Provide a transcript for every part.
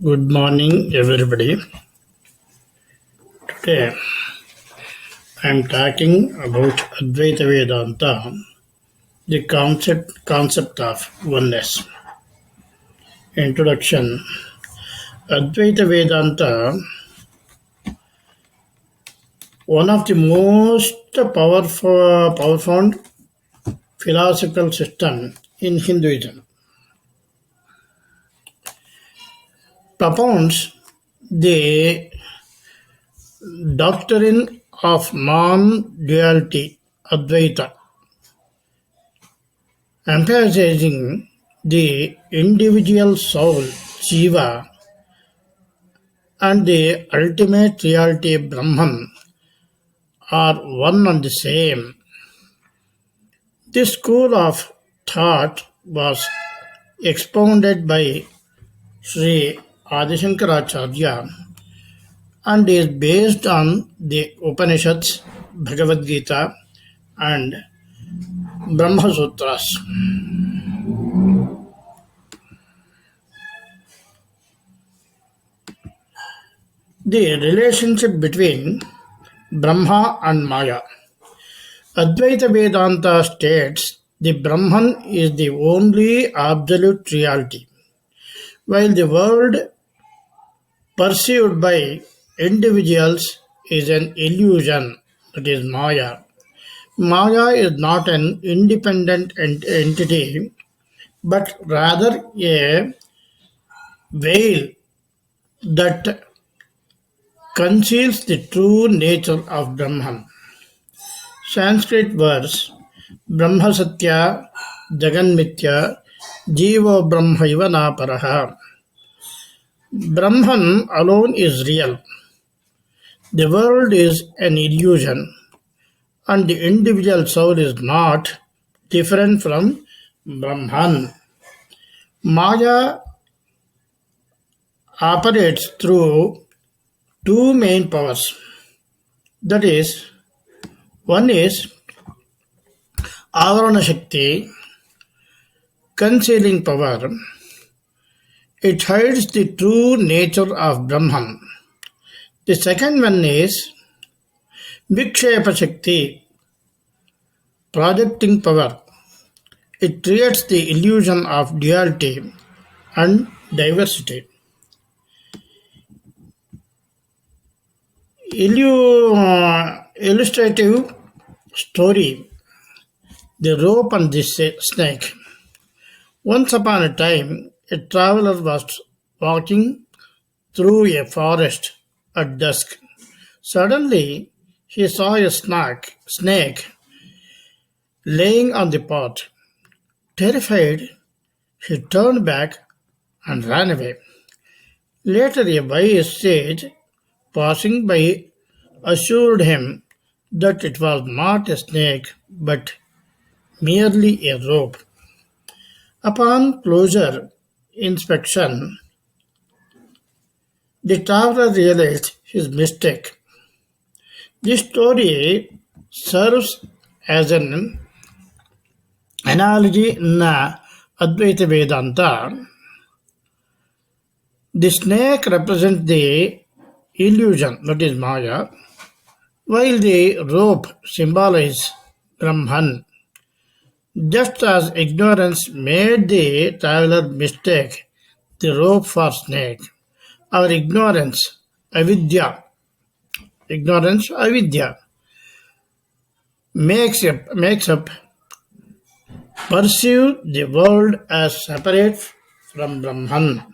Good morning, everybody. Today I am talking about Advaita Vedanta, the concept of oneness. Introduction. Advaita Vedanta, one of the most profound philosophical system in Hinduism, propounds the doctrine of non-duality, Advaita, emphasizing the individual soul, Jiva, and the ultimate reality, Brahman, are one and the same. This school of thought was expounded by Sri Adi Shankaracharya and is based on the Upanishads, Bhagavad Gita, and Brahma Sutras. The relationship between Brahma and Maya. Advaita Vedanta states the Brahman is the only absolute reality, while the world perceived by individuals is an illusion, that is Maya. Maya is not an independent entity, but rather a veil that conceals the true nature of Brahman. Sanskrit verse Brahma Satya Jagan Mithya Jivo Brahmaiva na Paraha. Brahman alone is real. The world is an illusion, and the individual soul is not different from Brahman. Maya operates through two main powers. That is, one is Avarana Shakti, concealing power. It hides the true nature of Brahman. The second one is Vikshepa Shakti, projecting power. It creates the illusion of duality and diversity. Illustrative story The Rope and the Snake. Once upon a time, a traveler was walking through a forest at dusk. Suddenly, he saw a snake laying on the path. Terrified, he turned back and ran away. Later, a wise sage passing by assured him that it was not a snake but merely a rope. Upon closer inspection, the traveler realized his mistake. This story serves as an analogy in Advaita Vedanta. The snake represents the illusion, that is Maya, while the rope symbolizes Brahman. Just as ignorance made the traveler mistake the rope for snake, our avidya, makes up perceive the world as separate from Brahman.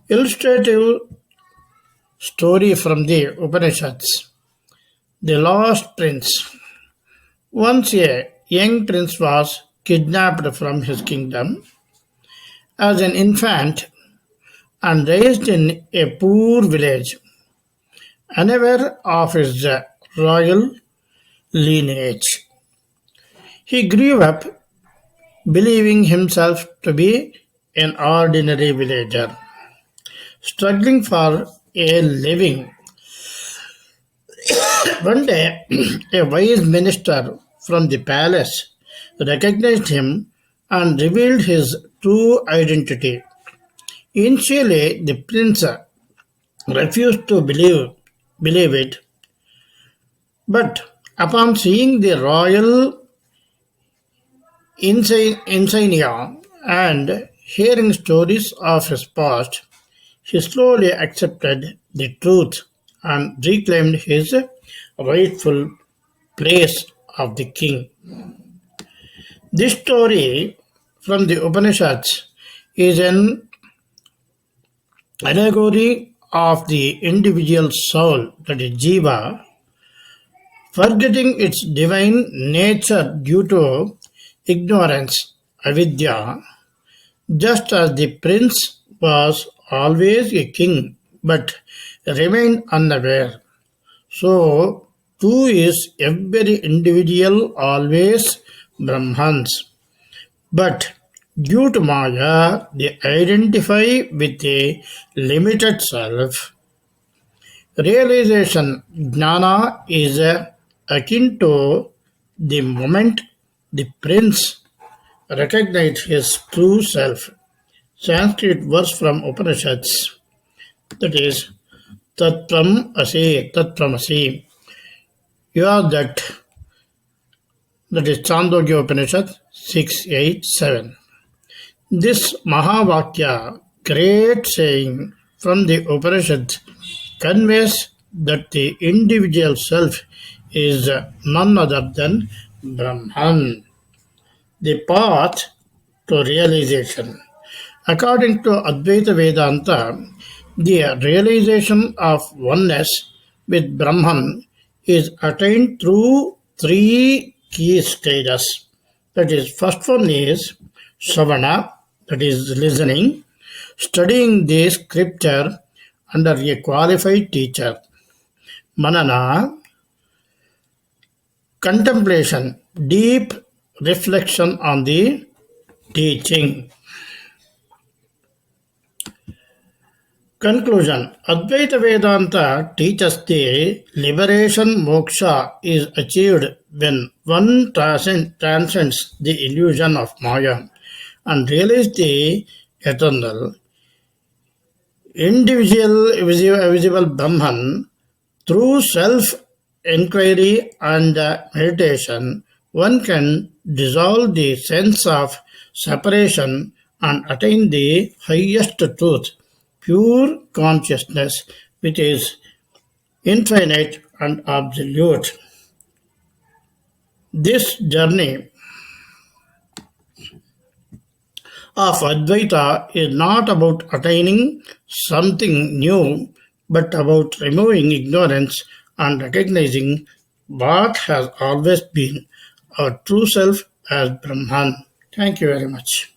Illustrative story from the Upanishads. The Lost Prince. Once a young prince was kidnapped from his kingdom as an infant and raised in a poor village, unaware of his royal lineage. He grew up believing himself to be an ordinary villager, struggling for a living. One day, a wise minister from the palace recognized him and revealed his true identity. Initially, the prince refused to believe it, but upon seeing the royal insignia and hearing stories of his past, he slowly accepted the truth and reclaimed his rightful place of the king. This story from the Upanishads is an allegory of the individual soul, that is jiva, forgetting its divine nature due to ignorance, avidya, just as the prince was always a king but remained unaware. So, too is every individual always Brahmans. But due to Maya, they identify with a limited self. Realization jnana is akin to the moment the prince recognized his true self. Sanskrit verse from Upanishads, that is Tattvam You are that is Chandogya Upanishad 687. This Mahavakya, great saying from the Upanishad, conveys that the individual self is none other than Brahman, the path to realization. According to Advaita Vedanta, the realization of oneness with Brahman is attained through three key stages. That is, first one is Shravana, that is listening, studying the scripture under a qualified teacher. Manana, contemplation, deep reflection on the teaching. Conclusion. Advaita Vedanta teaches the liberation moksha is achieved when one transcends the illusion of Maya and realizes the eternal, individual, visible Brahman. Through self inquiry and meditation, one can dissolve the sense of separation and attain the highest truth, pure consciousness, which is infinite and absolute. This journey of Advaita is not about attaining something new, but about removing ignorance and recognizing what has always been our true self as Brahman. Thank you very much.